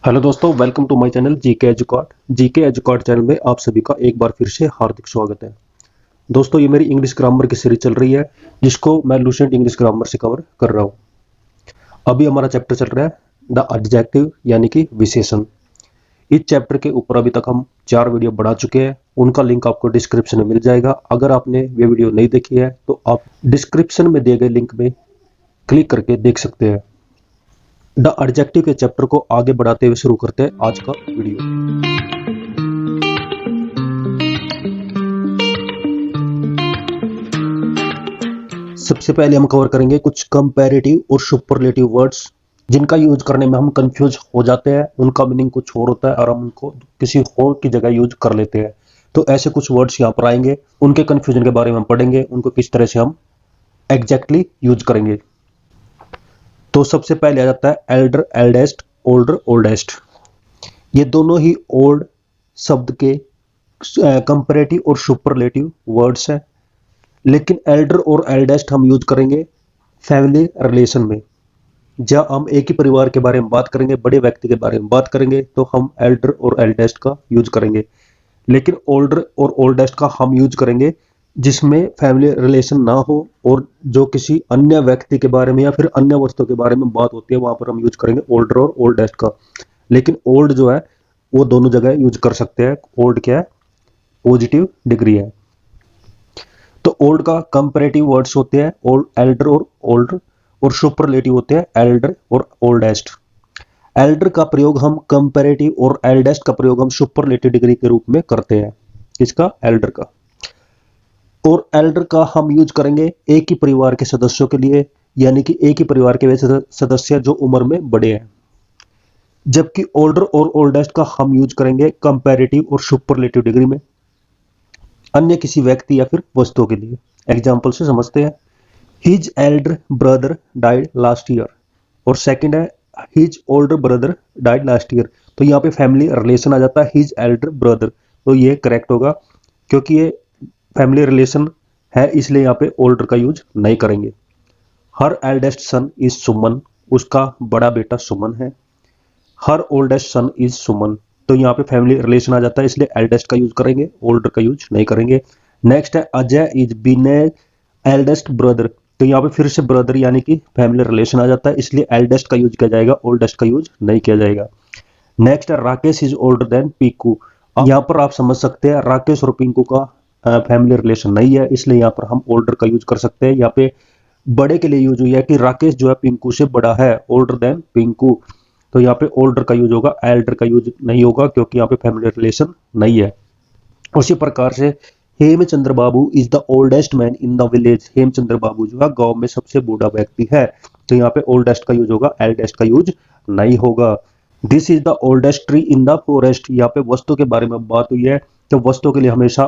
Hello दोस्तों, welcome to my channel GK Educot channel में आप सभी का एक बार फिर से हार्दिक स्वागत है। दोस्तों, ये मेरी इंग्लिश ग्रामर की सीरीज चल रही है जिसको मैं लूसेंट इंग्लिश ग्रामर से कवर कर रहा हूँ। अभी हमारा चैप्टर चल रहा है द एडजेक्टिव यानी कि विशेषण। इस चैप्टर के ऊपर अभी तक हम 4 वीडियो बढ़ा चुके हैं, उनका लिंक आपको डिस्क्रिप्शन में मिल जाएगा। अगर आपने वे वीडियो नहीं देखी है तो आप डिस्क्रिप्शन में दिए गए लिंक में क्लिक करके देख सकते हैं। द एडजेक्टिव के चैप्टर को आगे बढ़ाते हुए शुरू करते हैं आज का वीडियो। सबसे पहले हम कवर करेंगे कुछ कंपैरेटिव और सुपरलेटिव वर्ड्स जिनका यूज करने में हम कंफ्यूज हो जाते हैं। उनका मीनिंग कुछ और होता है और हम उनको किसी और की जगह यूज कर लेते हैं। तो ऐसे कुछ वर्ड्स यहाँ पर आएंगे, उनके कंफ्यूजन के बारे में हम पढ़ेंगे, उनको किस तरह से हम एग्जैक्टली यूज करेंगे। तो सबसे पहले आ जाता है एल्डर, एल्डेस्ट, ओल्डर, ओल्डेस्ट। ये दोनों ही ओल्ड शब्द के कंपैरेटिव और सुपरलेटिव वर्ड्स हैं, लेकिन एल्डर और एल्डेस्ट हम यूज करेंगे फैमिली रिलेशन में। जब हम एक ही परिवार के बारे में बात करेंगे, बड़े व्यक्ति के बारे में बात करेंगे, तो हम एल्डर और एल्डेस्ट का यूज करेंगे। लेकिन ओल्डर और ओल्डेस्ट का हम यूज करेंगे जिसमें फैमिली रिलेशन ना हो और जो किसी अन्य व्यक्ति के बारे में या फिर अन्य वस्तु के बारे में बात होती है, वहां पर हम यूज करेंगे ओल्डर और ओल्डेस्ट का। लेकिन ओल्ड जो है वो दोनों जगह यूज कर सकते हैं। ओल्ड क्या है? पॉजिटिव डिग्री है। तो ओल्ड का कंपैरेटिव वर्ड्स होते हैं एल्डर और ओल्डर, और सुपरलेटिव होते हैं एल्डर और ओल्डेस्ट। एल्डर का प्रयोग हम कंपैरेटिव और एल्डेस्ट का प्रयोग हम सुपरलेटिव डिग्री के रूप में करते हैं। इसका एल्डर का और एल्डर का हम यूज करेंगे एक ही परिवार के सदस्यों के लिए, यानी कि एक ही परिवार के वे सदस्य जो उम्र में बड़े हैं। जबकि ओल्डर और ओल्डेस्ट का हम यूज करेंगे कंपैरेटिव और सुपरलेटिव डिग्री में, अन्य किसी व्यक्ति या फिर वस्तुओं के लिए। एग्जाम्पल से समझते हैं। His Elder brother died last year, और सेकंड है his older brother died last year. तो यहाँ पे फैमिली रिलेशन आ जाता है हिज एल्डर ब्रदर, तो ये करेक्ट होगा क्योंकि ये फैमिली रिलेशन है, इसलिए यहाँ पे ओल्डर का यूज नहीं करेंगे। हर एल्डेस्ट सन इज सुमन, उसका बड़ा बेटा सुमन है। हर ओल्डेस्ट सन इज सुमन, तो यहाँ पे फैमिली रिलेशन आ जाता है, इसलिए एल्डेस्ट का यूज करेंगे, ओल्डर का यूज नहीं करेंगे। नेक्स्ट है अजय इज बीने एल्डेस्ट ब्रदर, तो यहाँ पे फिर से ब्रदर यानी कि फैमिली रिलेशन आ जाता है, इसलिए एल्डेस्ट का यूज किया जाएगा, ओल्डेस्ट का यूज नहीं किया जाएगा। नेक्स्ट है Rakesh is older than Pinku. यहाँ पर आप समझ सकते हैं राकेश और पिंकू का फैमिली रिलेशन नहीं है, इसलिए यहाँ पर हम ओल्डर का यूज कर सकते हैं। यहाँ पे बड़े के लिए यूज हुई है कि राकेश जो है पिंकू से बड़ा है, ओल्डर देन पिंकू, तो यहाँ पे ओल्डर का यूज होगा, एल्डर का यूज नहीं होगा क्योंकि यहाँ पे फैमिली रिलेशन नहीं है। उसी प्रकार से Hemchandra Babu is the oldest man in the village. Hemchandra Babu जो है गांव में सबसे बूढ़ा व्यक्ति है, तो यहाँ पे ओल्डेस्ट का यूज होगा, एल्डेस्ट का यूज नहीं होगा। This is the oldest tree in the forest. यहाँ पे वस्तु के बारे में बात हुई है, तो वस्तु के लिए हमेशा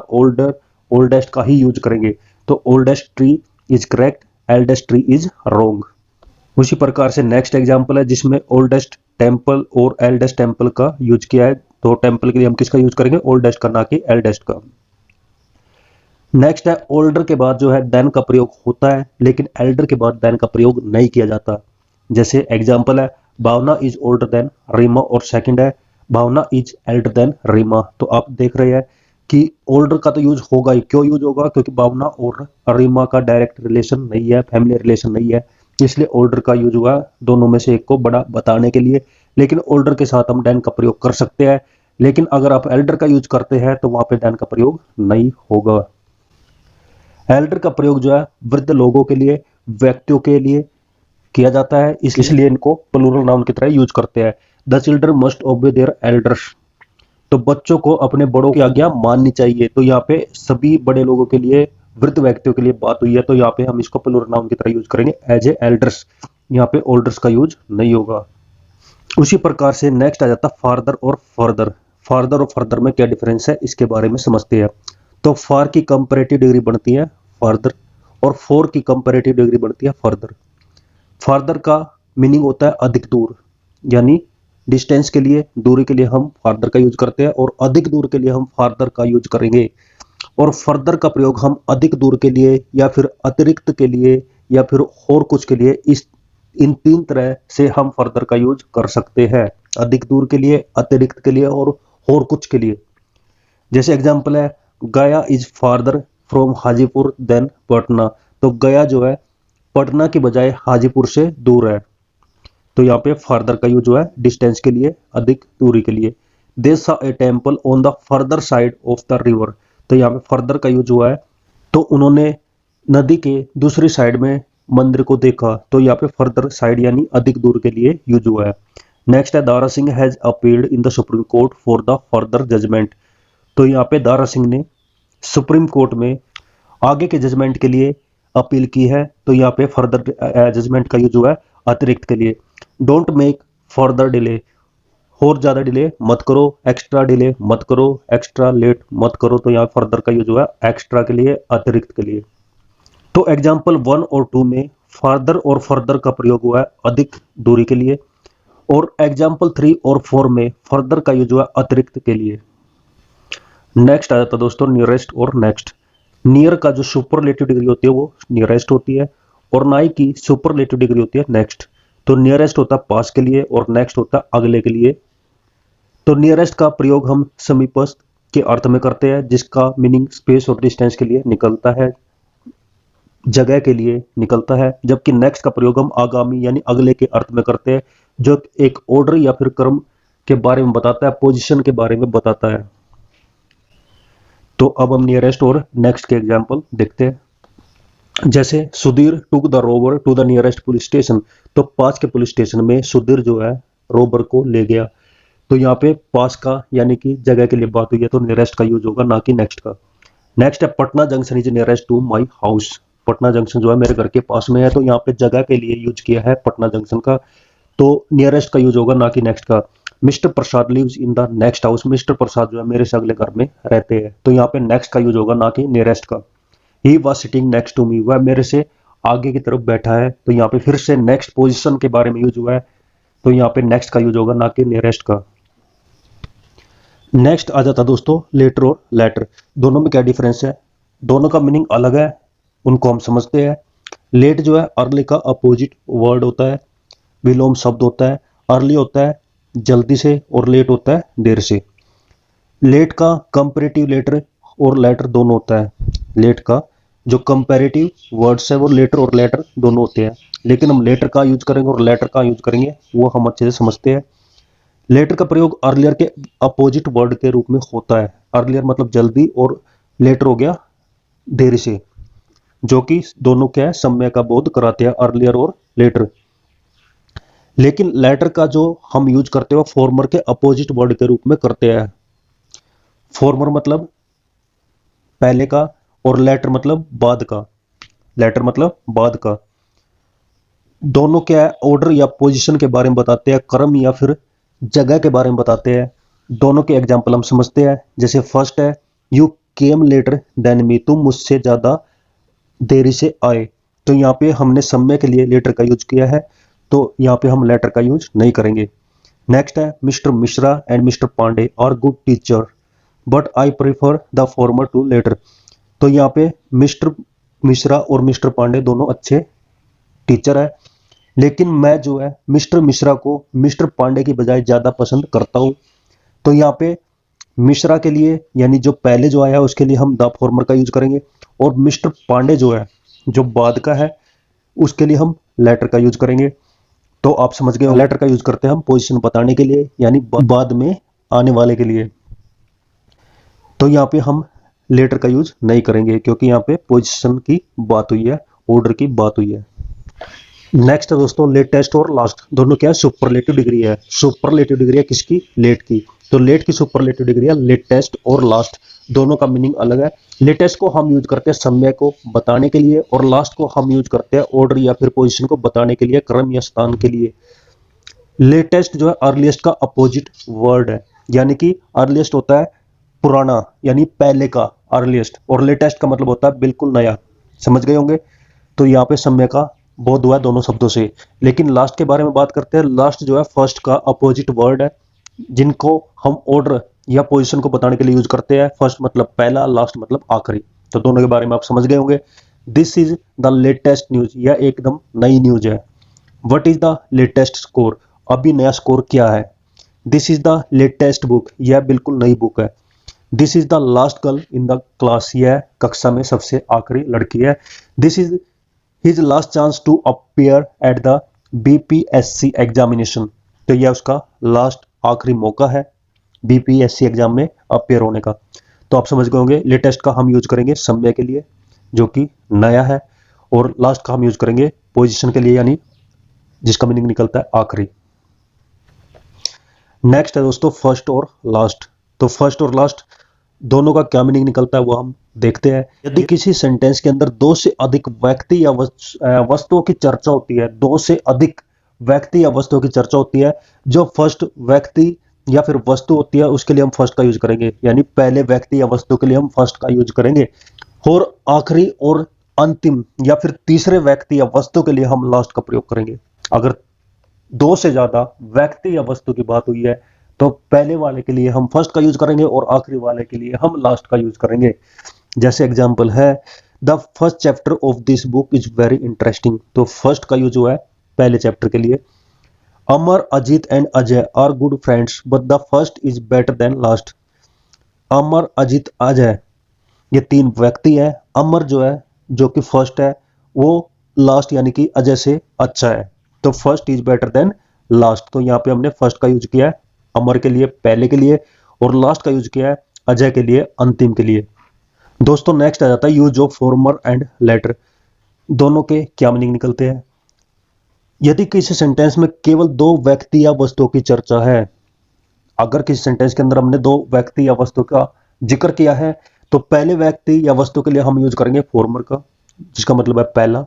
ओल्डेस्ट का ही यूज करेंगे। तो oldest tree is correct, eldest tree is wrong. उसी प्रकार से नेक्स्ट एग्जांपल है जिसमें ओल्डेस्ट टेम्पल और एल्डेस्ट टेम्पल का यूज किया है। तो टेम्पल के लिए हम किसका यूज करेंगे? ओल्डेस्ट का, ना कि एल्डेस्ट का। नेक्स्ट है ओल्डर के बाद जो है देन का प्रयोग होता है, लेकिन एल्डर के बाद देन का प्रयोग नहीं किया जाता। जैसे एग्जांपल है भावना इज ओल्डर देन रीमा, और सेकंड है भावना इज एल्डर देन रीमा। तो आप देख रहे हैं कि ओल्डर का तो यूज होगा ही। क्यों यूज होगा? क्योंकि भावना और रीमा का डायरेक्ट रिलेशन नहीं है, फैमिली रिलेशन नहीं है, इसलिए ओल्डर का यूज हुआ दोनों में से एक को बड़ा बताने के लिए। लेकिन ओल्डर के साथ हम देन का प्रयोग कर सकते हैं, लेकिन अगर आप एल्डर का यूज करते हैं तो वहां पे देन का प्रयोग नहीं होगा। एल्डर का प्रयोग जो है वृद्ध लोगों के लिए, व्यक्तियों के लिए किया जाता है, इसलिए इनको प्लूरल नाउन की तरह यूज करते हैं। द चिल्ड्रन मस्ट ओबे देयर एल्डर्स, तो बच्चों को अपने बड़ों की आज्ञा माननी चाहिए। तो यहाँ पे सभी बड़े लोगों के लिए, वृद्ध व्यक्तियों के लिए बात हुई है, तो यहाँ पे हम इसको प्लूरल नाउन की तरह यूज करेंगे एज ए एल्डर्स। यहाँ पे ओल्डर्स का यूज नहीं होगा। उसी प्रकार से नेक्स्ट आ जाता फादर और फर्दर। फादर और फर्दर में क्या डिफरेंस है इसके बारे में समझते हैं। तो फार की कंपैरेटिव डिग्री बनती है फर्दर, और फोर की कंपैरेटिव डिग्री बनती है फर्दर। फर्दर का मीनिंग होता है अधिक दूर, यानी डिस्टेंस के लिए, दूरी के लिए हम फर्दर का यूज करते हैं, और अधिक दूर के लिए हम फर्दर का यूज करेंगे। और फर्दर का प्रयोग हम अधिक दूर के लिए या फिर अतिरिक्त के लिए या फिर और कुछ के लिए, इस इन तीन तरह से हम फर्दर का यूज कर सकते हैं। अधिक दूर के लिए, अतिरिक्त के लिए और कुछ के लिए। जैसे एग्जांपल है Gaya is farther from Hajipur than Patna, तो गया जो है पटना की बजाय हाजीपुर से दूर है, तो यहाँ पे फार्दर का यूज जो है डिस्टेंस के लिए, अधिक दूरी के लिए। They saw a temple on the further side of the river, तो यहाँ पे फर्दर का यूज हुआ है, तो उन्होंने नदी के दूसरी साइड में मंदिर को देखा, तो यहाँ पे फर्दर साइड यानी अधिक दूर के लिए यूज हुआ है। नेक्स्ट है Dara Singh has appealed in the Supreme Court for the further judgement, तो यहाँ पे दारा सिंह ने सुप्रीम कोर्ट में आगे के जजमेंट के लिए अपील की है, तो यहाँ पे फर्दर जजमेंट का यूज हुआ है अतिरिक्त के लिए। डोंट मेक फर्दर डिले, और ज्यादा डिले मत करो, एक्स्ट्रा डिले मत करो, एक्स्ट्रा लेट मत करो, तो यहाँ फर्दर का यूज हुआ है एक्स्ट्रा के लिए, अतिरिक्त के लिए। तो एग्जाम्पल 1 और 2 में फार्दर और फर्दर का प्रयोग हुआ है अधिक दूरी के लिए, और एग्जाम्पल 3 और 4 में फर्दर का यूज हुआ है अतिरिक्त के लिए। नेक्स्ट आ जाता है दोस्तों नियरेस्ट और नेक्स्ट। नियर का जो सुपरलेटिव डिग्री होती है वो नियरेस्ट होती है, और नाई की सुपरलेटिव डिग्री होती है नेक्स्ट। तो नियरेस्ट होता है पास के लिए और नेक्स्ट होता है अगले के लिए। तो नियरेस्ट का प्रयोग हम समीपस्थ के अर्थ में करते हैं, जिसका मीनिंग स्पेस और डिस्टेंस के लिए निकलता है, जगह के लिए निकलता है, जबकि नेक्स्ट का प्रयोग हम आगामी यानी अगले के अर्थ में करते हैं, जो एक ऑर्डर या फिर क्रम के बारे में बताता है, पोजीशन के बारे में बताता है। तो अब हम नियरेस्ट और नेक्स्ट के एग्जांपल देखते हैं। जैसे Sudhir took the robber to the nearest police station, तो पास के पुलिस स्टेशन में सुधीर जो है रोबर को ले गया, तो यहाँ पे पास का यानी कि जगह के लिए बात हुई है, तो नियरेस्ट का यूज होगा ना कि नेक्स्ट का। नेक्स्ट है Patna junction is nearest to my house, Patna junction जो है मेरे घर के पास में है, तो यहाँ पे जगह के लिए यूज किया है पटना जंक्शन का, तो नियरेस्ट का यूज होगा ना कि नेक्स्ट का। Mister Prasad lives in the next house, mister Prasad जो है मेरे से अगले घर में रहते हैं, तो यहाँ पे नेक्स्ट का यूज होगा ना कि नियरेस्ट का। He was sitting next to me, वह मेरे से आगे की तरफ बैठा है, तो यहाँ पे फिर से नेक्स्ट पोजीशन के बारे में यूज हुआ है, तो यहाँ पे नेक्स्ट का यूज होगा ना कि नियरेस्ट का। नेक्स्ट आ जाता दोस्तों लेटर और लेटर, दोनों में क्या डिफरेंस है, दोनों का मीनिंग अलग है, उनको हम समझते हैं। लेट जो है अर्ली का अपोजिट वर्ड होता है, विलोम शब्द होता है। अर्ली होता है जल्दी से और लेट होता है देर से। लेट का कंपैरेटिव लेटर और लेटर दोनों होता है, लेट का जो कंपैरेटिव वर्ड्स है वो लेटर और लेटर दोनों होते हैं, लेकिन हम लेटर का यूज करेंगे और लेटर का यूज करेंगे वो हम अच्छे से समझते हैं। लेटर का प्रयोग अर्लियर के अपोजिट वर्ड के रूप में होता है, अर्लियर मतलब जल्दी और लेटर हो गया देर से, जो कि दोनों क्या है समय का बोध कराते हैं, अर्लियर और लेटर। लेकिन लेटर का जो हम यूज करते हैं फॉर्मर के अपोजिट वर्ड के रूप में करते हैं। फॉर्मर मतलब पहले का और लेटर मतलब बाद का, लेटर मतलब बाद का। दोनों क्या है ऑर्डर या पोजीशन के बारे में बताते हैं, क्रम या फिर जगह के बारे में बताते हैं। दोनों के एग्जाम्पल हम समझते हैं। जैसे फर्स्ट है you came later than me, तुम मुझसे ज्यादा देरी से आए, तो यहाँ पे हमने समय के लिए लेटर का यूज किया है, तो यहाँ पे हम लेटर का यूज नहीं करेंगे। नेक्स्ट है mister Mishra and mister Pandey are good teacher but I prefer the former to latter, तो यहाँ पे मिस्टर मिश्रा और मिस्टर पांडे दोनों अच्छे टीचर है, लेकिन मैं जो है मिस्टर मिश्रा को मिस्टर पांडे की बजाय ज्यादा पसंद करता हूँ, तो यहाँ पे मिश्रा के लिए यानी जो पहले जो आया है उसके लिए हम द फॉर्मर का यूज करेंगे, और मिस्टर पांडे जो है जो बाद का है उसके लिए हम लेटर का यूज करेंगे। तो आप समझ गए लेटर का यूज करते हैं हम पोजीशन बताने के लिए यानी बाद में आने वाले के लिए, तो यहाँ पे हम लेटर का यूज नहीं करेंगे क्योंकि यहाँ पे पोजीशन की बात हुई है, ऑर्डर की बात हुई है। नेक्स्ट है दोस्तों लेटेस्ट और लास्ट, दोनों क्या है सुपरलेटिव डिग्री है। सुपरलेटिव डिग्री है किसकी, लेट की, तो लेट की सुपरलेटिव डिग्री है लेटेस्ट और लास्ट, दोनों का मीनिंग अलग है। लेटेस्ट को हम यूज करते हैं समय को बताने के लिए, और लास्ट को हम यूज करते हैं ऑर्डर या फिर पोजीशन को बताने के लिए, क्रम या स्थान के लिए। लेटेस्ट जो है अर्लीस्ट का अपोजिट वर्ड है, यानी कि अर्लीस्ट होता है पुराना यानी पहले का अर्लीस्ट, और लेटेस्ट का मतलब होता है बिल्कुल नया, समझ गए होंगे। तो यहाँ पे समय का बोध हुआ है दोनों शब्दों से। लेकिन लास्ट के बारे में बात करते हैं। लास्ट जो है फर्स्ट का अपोजिट वर्ड है, जिनको हम ऑर्डर या पोजीशन को बताने के लिए यूज करते हैं। फर्स्ट मतलब पहला, लास्ट मतलब आखिरी, तो दोनों के बारे में आप समझ गए होंगे। This is the latest news, यह एकदम नई न्यूज है। What is the latest score, अभी नया स्कोर क्या है। This is the latest book, यह बिल्कुल नई बुक है। This is the last girl in the class, यह कक्षा में सबसे आखिरी लड़की है। This is his last chance to appear at the BPSC examination, तो यह उसका लास्ट आखिरी मौका है बीपीएससी एग्जाम में अपीयर होने का। तो आप समझ गए होंगे, लेटेस्ट का हम यूज करेंगे समय के लिए जो कि नया है, और लास्ट का हम यूज करेंगे पोजीशन के लिए, यानी जिसका मीनिंग निकलता है आखिरी। नेक्स्ट है दोस्तों फर्स्ट और लास्ट। तो फर्स्ट और लास्ट दोनों का क्या मीनिंग निकलता है वो हम देखते हैं। यदि किसी सेंटेंस के अंदर दो से अधिक व्यक्ति या वस्तुओं की चर्चा होती है, दो से अधिक व्यक्ति या वस्तुओं की चर्चा होती है, जो फर्स्ट व्यक्ति या फिर वस्तु होती है उसके लिए हम फर्स्ट का यूज करेंगे, यानी पहले व्यक्ति या वस्तु के लिए हम फर्स्ट का यूज करेंगे, और आखिरी और अंतिम या फिर तीसरे व्यक्ति या वस्तु के लिए हम लास्ट का प्रयोग करेंगे। अगर दो से ज्यादा व्यक्ति या वस्तु की बात हुई है तो पहले वाले के लिए हम फर्स्ट का यूज करेंगे और आखिरी वाले के लिए हम लास्ट का यूज करेंगे। जैसे एग्जांपल है, the first chapter of this book is very interesting, तो फर्स्ट का यूज हुआ है पहले चैप्टर के लिए। Amar, Ajit and Ajay are good friends but the first is better than last. Amar, Ajit, Ajay ये तीन व्यक्ति है। अमर जो है जो कि फर्स्ट है, वो लास्ट यानी कि अजय से अच्छा है, तो first is better than last. तो यहाँ पे हमने फर्स्ट का यूज किया है अमर के लिए पहले के लिए, और लास्ट का यूज किया है अजय के लिए अंतिम के लिए। दोस्तों नेक्स्ट आ जाता है use of former and later. दोनों के क्या मीनिंग निकलते हैं। यदि किसी सेंटेंस में केवल दो व्यक्ति या वस्तुओं की चर्चा है, अगर किसी सेंटेंस के अंदर हमने दो व्यक्ति या वस्तु का जिक्र किया है, तो पहले व्यक्ति या वस्तु के लिए हम यूज करेंगे फॉर्मर का, जिसका मतलब है पहला,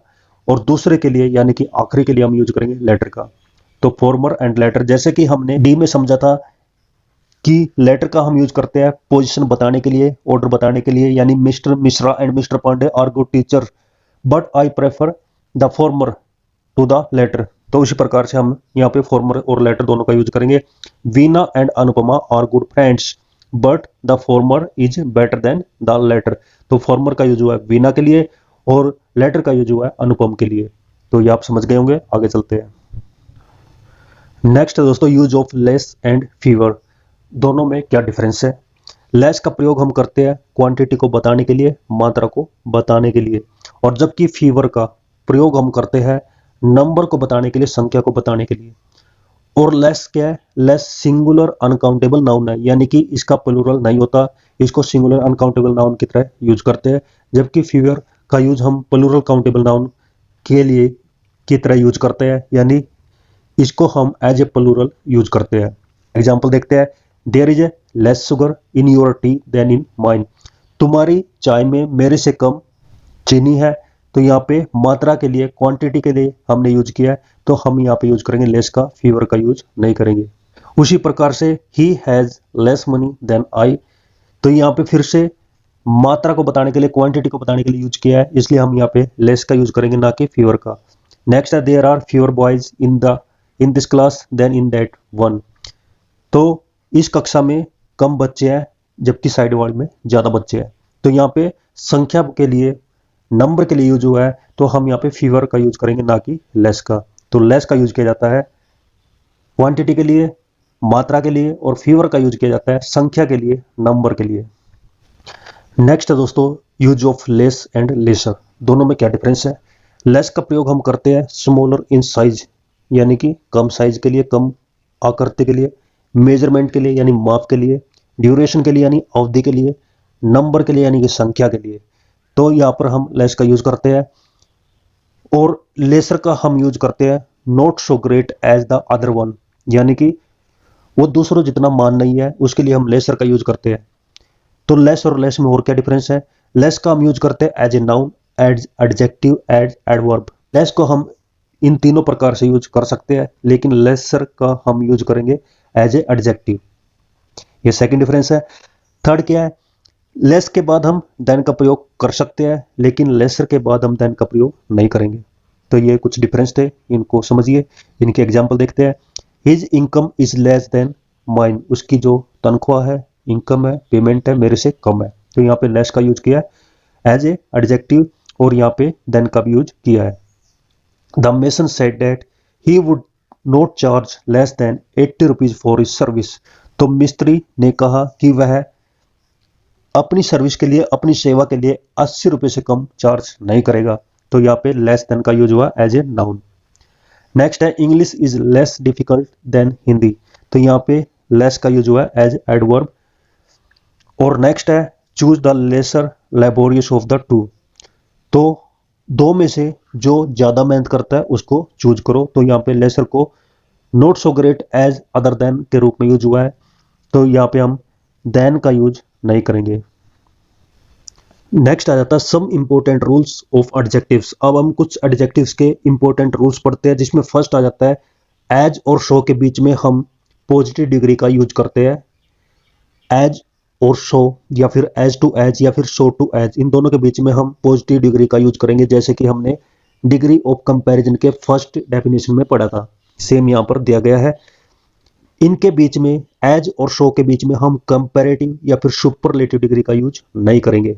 और दूसरे के लिए यानी कि आखिरी के लिए हम यूज करेंगे लेटर का। तो फॉर्मर एंड लेटर, जैसे कि हमने डी में समझा था कि लेटर का हम यूज करते हैं पोजीशन बताने के लिए, ऑर्डर बताने के लिए, यानी mister Mishra and mister Pandey are good teacher but I prefer the former to the latter. तो उसी प्रकार से हम यहाँ पे फॉर्मर और लेटर दोनों का यूज करेंगे। Veena and Anupama are good friends but the former is better than the latter. तो फॉर्मर का यूज हुआ है वीना के लिए और लेटर का यूज हुआ है अनुपम के लिए। तो ये आप समझ गए होंगे, आगे चलते हैं। नेक्स्ट है दोस्तों use of less and fever. दोनों में क्या डिफरेंस है। लेस का प्रयोग हम करते हैं क्वांटिटी को बताने के लिए, मात्रा को बताने के लिए, और जबकि फीवर का प्रयोग हम करते हैं नंबर को बताने के लिए, संख्या को बताने के लिए। और लेस क्या है, लेस सिंगुलर अनकाउंटेबल नाउन है, यानी कि इसका प्लूरल नहीं होता, इसको सिंगुलर अनकाउंटेबल नाउन की तरह यूज करते हैं। जबकि फीवर का यूज हम प्लूरल काउंटेबल नाउन के लिए की तरह यूज करते हैं, यानी इसको हम एज ए प्लूरल यूज करते हैं। एग्जाम्पल देखते हैं, there is a less sugar in your tea than in mine. तुम्हारी चाय में मेरे से कम चीनी है। तो यहाँ पे मात्रा के लिए, क्वांटिटी के लिए हमने यूज किया है, तो हम यहाँ पे यूज करेंगे लेस का, फीवर का यूज नहीं करेंगे। उसी प्रकार से he has less money than I, तो यहाँ पे फिर से मात्रा को बताने के लिए, क्वांटिटी को बताने के लिए यूज किया है, इसलिए हम यहाँ पे लेस का यूज करेंगे, ना कि फीवर का। नेक्स्ट है, there are fewer boys in this class than in that one. तो इस कक्षा में कम बच्चे हैं जबकि साइड वार्ड में ज्यादा बच्चे हैं। तो यहाँ पे संख्या के लिए, नंबर के लिए यूज हुआ है, तो हम यहाँ पे फीवर का यूज करेंगे, ना कि लेस का। तो लेस का यूज किया जाता है क्वांटिटी के लिए, मात्रा के लिए, और फीवर का यूज किया जाता है संख्या के लिए, नंबर के लिए। नेक्स्ट है दोस्तों use of less and lesser. दोनों में क्या डिफरेंस है। लेस का प्रयोग हम करते हैं स्मॉलर इन साइज, यानी कि कम साइज के लिए, कम आकृति के लिए, मेजरमेंट के लिए यानी माप के लिए, ड्यूरेशन के लिए यानी अवधि के लिए, नंबर के लिए यानी कि संख्या के लिए। तो यहाँ पर हम लेस का यूज करते हैं। और लेसर का हम यूज करते हैं not so great as the other one, यानी कि वो दूसरों जितना मान नहीं है, उसके लिए हम लेसर का यूज करते हैं। तो लेस और लेस में और क्या डिफरेंस है। लेस का हम यूज करते हैं as a noun, as adjective, as adverb. Less को हम इन तीनों प्रकार से यूज कर सकते हैं, लेकिन लेसर का हम यूज करेंगे एज ए एडजेक्टिव। ये सेकंड डिफरेंस है। थर्ड क्या है, लेस के बाद हम देन का प्रयोग कर सकते हैं, लेकिन लेसर के बाद हम देन का प्रयोग नहीं करेंगे। तो ये कुछ डिफरेंस थे, इनको समझिए। इनके एग्जाम्पल देखते हैं। His income is less than mine, उसकी जो तनख्वाह है, इनकम है, पेमेंट है, मेरे से कम है। तो यहाँ पे लेस का यूज किया है एज ए एडजेक्टिव, और यहाँ पे देन का भी यूज किया है। The mason said that he would not charge less than 80 rupees for इस सर्विस। तो मिस्त्री ने कहा कि वह अपनी सर्विस के लिए, अपनी सेवा के लिए 80 रुपए से कम चार्ज नहीं करेगा। तो यहाँ पे लेस देन का यूज हुआ एज ए नाउन। नेक्स्ट है English is less difficult than Hindi. तो यहाँ पे लेस का यूज हुआ एज एडवर्ब। और नेक्स्ट है choose the lesser laborious of the two. तो दो में से जो ज्यादा मेहनत करता है उसको चूज करो। तो यहाँ पे लेसर को not so great as other than के रूप में यूज हुआ है। तो यहाँ पे हम देन का यूज नहीं करेंगे। नेक्स्ट आ जाता है सम इंपोर्टेंट रूल्स ऑफ एडजेक्टिव्स। अब हम कुछ एडजेक्टिव्स के इंपोर्टेंट रूल्स पढ़ते हैं, जिसमें फर्स्ट आ जाता है एज और शो के बीच में हम पॉजिटिव डिग्री का यूज करते हैं। एज और शो या फिर एज टू एज या फिर शो टू एज, इन दोनों के बीच में हम पॉजिटिव डिग्री का यूज करेंगे, जैसे कि हमने डिग्री ऑफ कंपैरिजन के फर्स्ट डेफिनेशन में पढ़ा था। सेम यहाँ पर दिया गया है। इनके बीच में एज और शो के बीच में हम कंपैरेटिव या फिर सुपरलेटिव डिग्री का यूज नहीं करेंगे।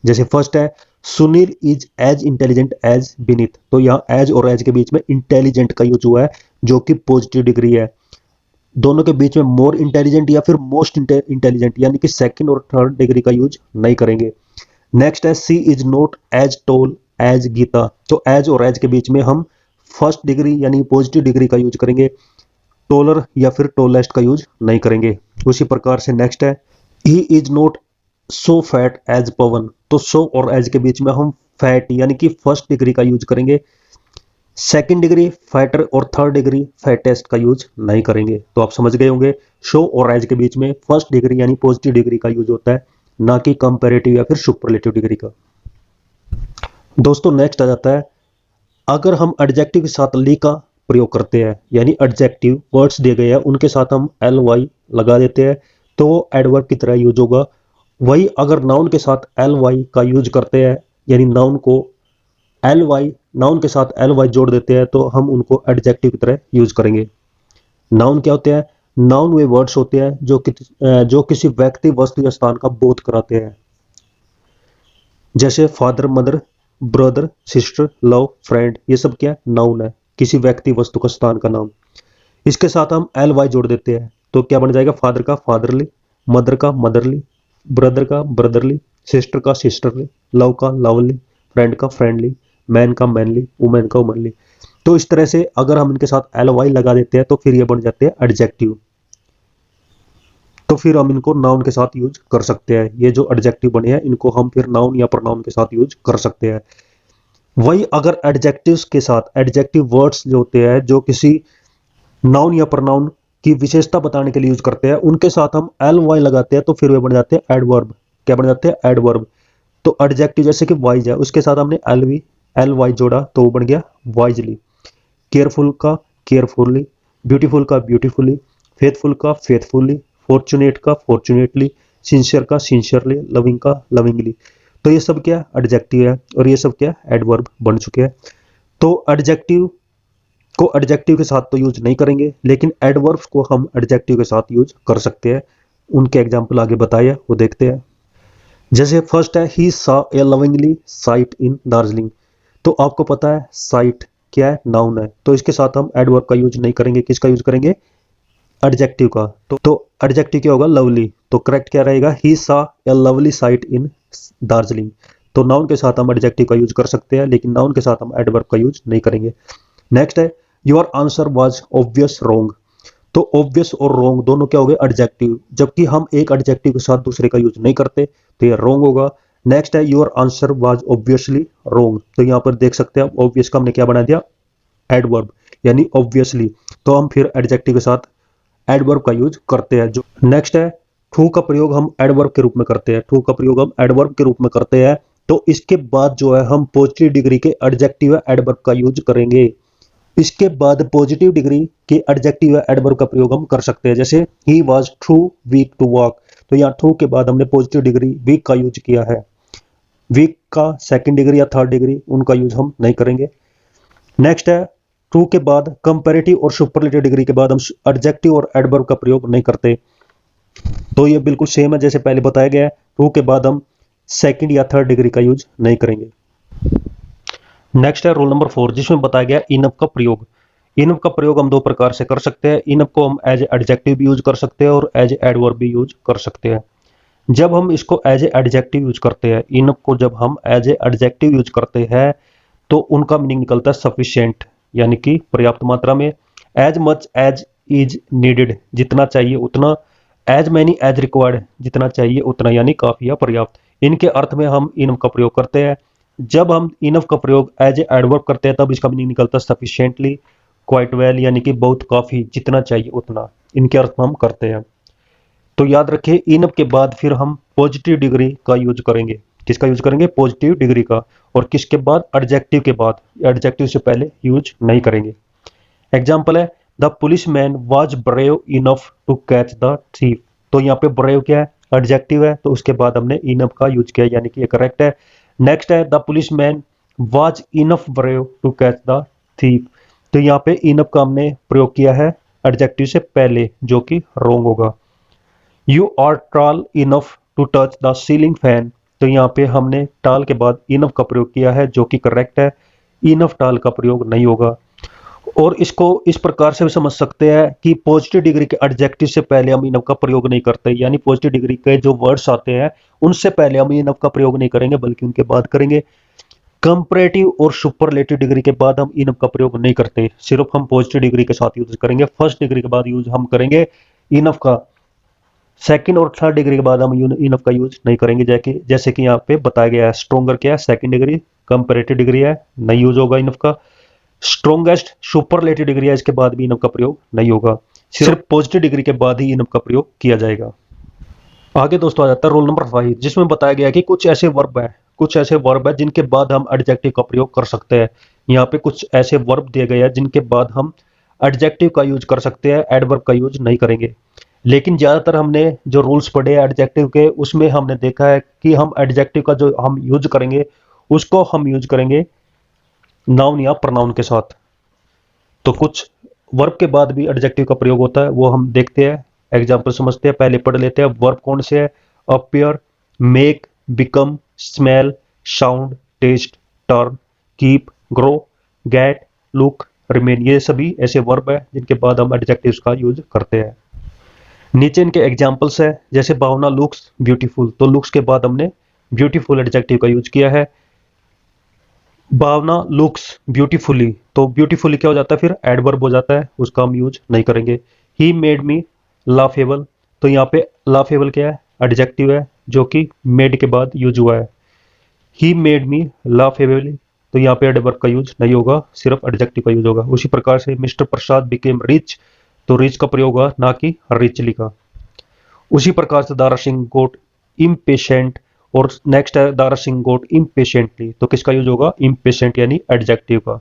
जैसे फर्स्ट है Sunil is as intelligent as Vineet. तो यहाँ एज और एज के बीच में इंटेलिजेंट का यूज हुआ है, जो कि पॉजिटिव डिग्री है। दोनों के बीच में मोर इंटेलिजेंट या फिर मोस्ट इंटेलिजेंट यानी कि सेकंड और थर्ड डिग्री का यूज नहीं करेंगे। नेक्स्ट है she is not as tall as Gita. तो एज और एज के बीच में हम फर्स्ट डिग्री यानी पॉजिटिव डिग्री का यूज करेंगे, टॉलर या फिर टॉलेस्ट का यूज नहीं करेंगे। उसी प्रकार से नेक्स्ट है he is not so fat as Pawan. तो सो और एज के बीच में हम फैट यानी कि फर्स्ट डिग्री का यूज करेंगे, सेकंड डिग्री फैटर और थर्ड डिग्री फैटेस्ट का यूज नहीं करेंगे। तो आप समझ गए होंगे शो और एज के बीच में फर्स्ट डिग्री यानी पॉजिटिव डिग्री का यूज होता है, ना कि कंपैरेटिव या फिर सुपरलेटिव डिग्री का। दोस्तों नेक्स्ट आ जाता है अगर हम एडजेक्टिव के साथ ली का प्रयोग करते हैं, यानी एडजेक्टिव वर्ड्स दिए गए हैं उनके साथ हम एल वाई लगा देते हैं, तो वो एडवर्ब की तरह यूज होगा। वही अगर नाउन के साथ एल वाई का यूज करते हैं, यानी नाउन को एल वाई, नाउन के साथ एल वाई जोड़ देते हैं, तो हम उनको एडजेक्टिव की तरह यूज करेंगे। नाउन क्या होते हैं? नाउन वे वर्ड्स होते हैं जो किसी व्यक्ति, वस्तु या स्थान का बोध कराते हैं। जैसे father, mother, brother, sister, love, friend, ये सब क्या नाउन है, किसी व्यक्ति, वस्तु का, स्थान का नाम। इसके साथ हम एल वाई जोड़ देते हैं तो क्या बन जाएगा? फादर का फादरली, मदर का मदरली, ब्रदर का ब्रदरली, सिस्टर का सिस्टरली, लव का लवली, फ्रेंड का फ्रेंडली, मैन का मैनली, वुमेन का वुमनली। तो इस तरह से अगर हम इनके साथ एल वाई लगा देते हैं तो फिर ये बन जाते हैं एडजेक्टिव। तो फिर हम इनको नाउन के साथ यूज कर सकते हैं। ये जो एडजेक्टिव बने हैं इनको हम फिर नाउन या प्रोनाउन के साथ यूज कर सकते हैं। वही अगर एडजेक्टिव्स के साथ एडजेक्टिव वर्ड्स जो होते हैं जो किसी नाउन या प्रोनाउन की विशेषता बताने के लिए यूज करते हैं, उनके साथ हम एल वाई लगाते हैं तो फिर वे बन जाते हैं एडवर्ब। क्या बन जाते हैं? एडवर्ब। तो एडजेक्टिव जैसे कि वाइज है, उसके साथ हमने एल वाई जोड़ा तो वो बन गया वाइजली। केयरफुल का केयरफुली, ब्यूटीफुल का ब्यूटीफुली, फेथफुल का फेथफुली, फॉर्चुनेट का फॉर्चुनेटली, सिंसियर का सिंसियरली, लविंग का लविंगली। तो ये सब क्या एडजेक्टिव है और ये सब क्या एडवर्ब बन चुके हैं। तो एडजेक्टिव को एडजेक्टिव के साथ तो यूज नहीं करेंगे, लेकिन एडवर्ब्स को हम एडजेक्टिव के साथ यूज कर सकते हैं। उनके एग्जाम्पल आगे बताए वो देखते हैं। जैसे फर्स्ट है he saw a lovingly sight in Darjeeling. तो आपको पता है साइट क्या है? नाउन है। तो इसके साथ हम एडवर्ब का यूज नहीं करेंगे। किसका यूज करेंगे? एडजेक्टिव का। तो एडजेक्टिव क्या होगा? लवली। तो करेक्ट क्या रहेगा? He saw a lovely sight in Darjeeling. तो नाउन के साथ हम एडजेक्टिव का यूज कर सकते हैं, लेकिन नाउन के साथ हम एडवर्ब का यूज नहीं करेंगे। नेक्स्ट है your answer was obvious wrong. तो ऑब्वियस और रॉन्ग दोनों क्या हो गए? एडजेक्टिव। जबकि हम एक एडजेक्टिव के साथ दूसरे का यूज नहीं करते तो ये रॉन्ग होगा। नेक्स्ट है your answer was obviously wrong. तो यहाँ पर देख सकते हैं ऑब्वियस का हमने क्या बना दिया? एडवर्ब, यानी ऑब्वियसली। तो हम फिर एडजेक्टिव के साथ एडवर्ब का यूज करते हैं। जो नेक्स्ट है टू का प्रयोग हम एडवर्ब के रूप में करते हैं। टू का प्रयोग हम एडवर्ब के रूप में करते हैं, तो इसके बाद जो है हम पॉजिटिव डिग्री के एडजेक्टिव एडवर्ब का यूज करेंगे। इसके बाद पॉजिटिव डिग्री के एडजेक्टिव एडवर्ब का प्रयोग हम कर सकते हैं। जैसे he was too weak to walk. तो यहाँ टू के बाद हमने पॉजिटिव डिग्री वीक का यूज किया है। वीक का सेकंड डिग्री या थर्ड डिग्री उनका यूज हम नहीं करेंगे। नेक्स्ट है टू के बाद कंपैरेटिव और सुपरलेटिव डिग्री के बाद हम एडजेक्टिव और एडवर्ब का प्रयोग नहीं करते। तो ये बिल्कुल सेम है जैसे पहले बताया गया है। टू के बाद हम सेकंड या थर्ड डिग्री का यूज नहीं करेंगे। नेक्स्ट है रोल नंबर 4 जिसमें बताया गया इनफ का प्रयोग। इनफ का प्रयोग हम दो प्रकार से कर सकते हैं। इनफ को हम एज एडजेक्टिव भी यूज कर सकते हैं और एज एडवर्ब भी यूज कर सकते हैं। जब हम इसको एज एडजेक्टिव यूज करते हैं, इनफ को जब हम एज एडजेक्टिव यूज करते हैं तो उनका मीनिंग निकलता है सफिशिएंट, यानी कि पर्याप्त मात्रा में। As much as is needed, जितना चाहिए उतना। एज मैनी एज रिक्वायर्ड, जितना चाहिए उतना, यानी काफी या पर्याप्त। इनके अर्थ में हम इनफ का प्रयोग करते हैं। जब हम इनफ का प्रयोग एज एडवर्ब करते हैं तब इसका मीनिंग निकलता है सफिशिएंटली, क्वाइट वेल, यानी कि बहुत, काफी, जितना चाहिए उतना। इनके अर्थ में हम करते हैं। तो याद रखिए, इनफ के बाद फिर हम पॉजिटिव डिग्री का यूज करेंगे। किसका यूज करेंगे? पॉजिटिव डिग्री का। और किसके बाद? एडजेक्टिव के बाद। एडजेक्टिव से पहले यूज नहीं करेंगे। एग्जाम्पल है, the policeman was brave enough to catch the thief. तो यहाँ पे ब्रेव क्या है? एडजेक्टिव है, तो उसके बाद हमने इनफ का यूज किया, यानी कि ये करेक्ट है। नेक्स्ट है, the policeman was enough brave to catch the thief. तो यहाँ पे इनफ का हमने प्रयोग किया है एडजेक्टिव से पहले, जो कि रॉन्ग होगा। You are tall enough to touch the ceiling fan. तो यहाँ पे हमने टाल के बाद इनफ का प्रयोग किया है, जो कि करेक्ट है। इनफ टाल का प्रयोग नहीं होगा। और इसको इस प्रकार से भी समझ सकते हैं कि पॉजिटिव डिग्री के एडजेक्टिव से पहले हम इनफ का प्रयोग नहीं करते, यानी पॉजिटिव डिग्री के जो वर्ड्स आते हैं उनसे पहले हम इनफ का प्रयोग नहीं करेंगे, बल्कि उनके बाद करेंगे। कंपैरेटिव और सुपरलेटिव डिग्री के बाद हम इनफ का प्रयोग नहीं करते, सिर्फ हम पॉजिटिव डिग्री के साथ यूज करेंगे। फर्स्ट डिग्री के बाद यूज हम करेंगे इनफ का। सेकंड और थर्ड डिग्री के बाद हम इनफ का यूज नहीं करेंगे, जैसे कि यहाँ पे बताया गया है। स्ट्रोंगर क्या है? Second degree. कंपैरेटिव डिग्री है, नहीं यूज होगा इनफ का। स्ट्रोंगेस्ट सुपरलेटिव डिग्री है, इसके बाद भी इनफ का प्रयोग नहीं होगा। सिर्फ पॉजिटिव डिग्री के बाद ही इनफ का प्रयोग किया जाएगा। आगे दोस्तों आ जाता है रोल नंबर 5, जिसमें बताया गया है कि कुछ ऐसे वर्ब है जिनके बाद हम एडजेक्टिव का प्रयोग कर सकते हैं। यहाँ पे कुछ ऐसे वर्ब दिए गए हैं जिनके बाद हम एडजेक्टिव का यूज कर सकते हैं, एडवर्ब का यूज नहीं करेंगे। लेकिन ज्यादातर हमने जो रूल्स पढ़े हैं एडजेक्टिव के, उसमें हमने देखा है कि हम एडजेक्टिव का जो हम यूज करेंगे उसको हम यूज करेंगे नाउन या प्रनाउन के साथ। तो कुछ वर्ब के बाद भी एडजेक्टिव का प्रयोग होता है, वो हम देखते हैं, एग्जाम्पल समझते हैं। पहले पढ़ लेते हैं वर्ब कौन से है। Appear, make, become, smell, sound, taste, turn, keep, grow, get, look, remain. ये सभी ऐसे वर्ब है जिनके बाद हम एडजेक्टिव्स का यूज करते हैं। नीचे इनके एग्जाम्पल्स है, जैसे भावना लुक्स ब्यूटीफुल। तो लुक्स के बाद हमने ब्यूटीफुल एडजेक्टिव का यूज किया है। भावना लुक्स ब्यूटीफुली, तो ब्यूटीफुली क्या हो जाता है? फिर एडवर्ब हो जाता है, उसका हम यूज नहीं करेंगे। He made me laughable. तो यहाँ पे लाफेबल क्या है? एडजेक्टिव है, जो कि मेड के बाद यूज हुआ है। ही मेड मी लाफेबली, तो यहाँ पे एडवर्ब का यूज नहीं होगा, सिर्फ एडजेक्टिव का यूज होगा। उसी प्रकार से मिस्टर प्रसाद बिकेम रिच, तो रिच का प्रयोग हुआ, ना कि रिचली का। उसी प्रकार से दारा सिंह गोट इम्पेशेंट, और नेक्स्ट है दारा सिंह गोट इम्पेशेंटली, तो किसका यूज होगा? इम्पेशेंट, यानी एडजेक्टिव का।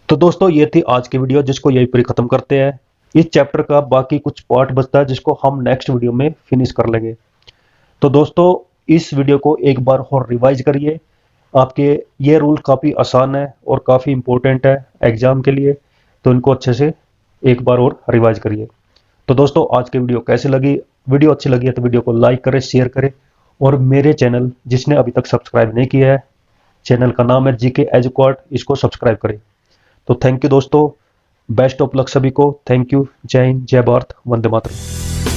तो दोस्तों ये थी आज की वीडियो, जिसको यही पर खत्म करते हैं। इस चैप्टर का बाकी कुछ पार्ट बचता है, जिसको हम नेक्स्ट वीडियो में फिनिश कर लेंगे। तो दोस्तों इस वीडियो को एक बार और रिवाइज करिए। आपके ये रूल काफ़ी आसान है और काफ़ी इंपॉर्टेंट है एग्जाम के लिए, तो इनको अच्छे से एक बार और रिवाइज करिए। तो दोस्तों आज की वीडियो कैसी लगी? वीडियो अच्छी लगी है तो वीडियो को लाइक करें, शेयर करें, और मेरे चैनल जिसने अभी तक सब्सक्राइब नहीं किया है, चैनल का नाम है जीके एजुकेट, इसको सब्सक्राइब करें। तो थैंक यू दोस्तों, बेस्ट ऑफ लक सभी को। थैंक यू, जय हिंद, जय भारत, वंदे मातरम।